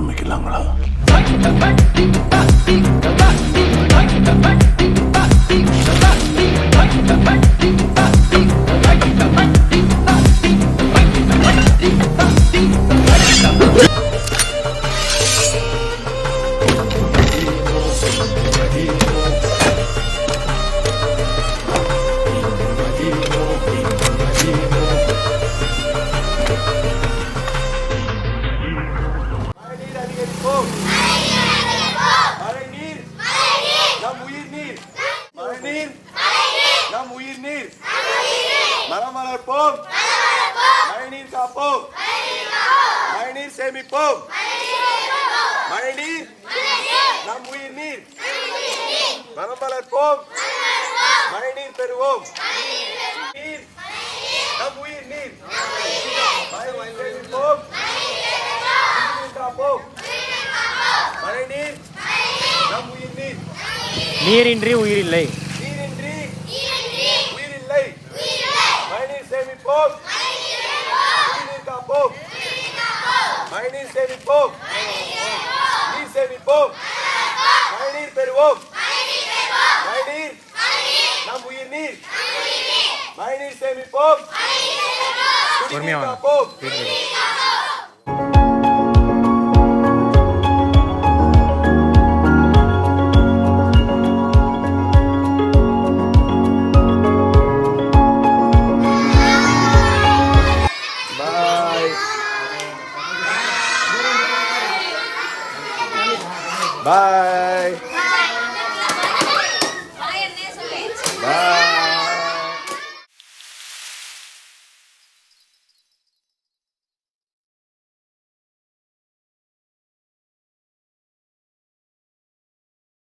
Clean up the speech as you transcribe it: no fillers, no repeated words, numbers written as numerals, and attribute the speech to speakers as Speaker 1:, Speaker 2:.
Speaker 1: ஆரம்பிக்கலாங்களா?
Speaker 2: நம் உயிர் நீர், மரம் வளர்ப்போம், மழைநீர் காப்போம், மழைநீர் சேமிப்போம், மழைநீர் நம் உயிர் நீர், மரம் வளர்ப்போம், மழைநீர் பெறுவோம், நீர் நம் உயிர் நீர், மழைநீர் சேமிப்போம், மழைநீர் காப்போம், மழைநீர் நம் உயிர் நீர்.
Speaker 3: நீரின்றி உயிரில்லை.
Speaker 2: மழைநீர் சேமிப்போம், நீர் காப்போம், மழைநீர் சேமிப்போம், நீர் சேமிப்போம், மழைநீர் பெறுவோம், மழைநீர் நம் உயிர் நீர், மழைநீர் சேமிப்போம், காப்போம்.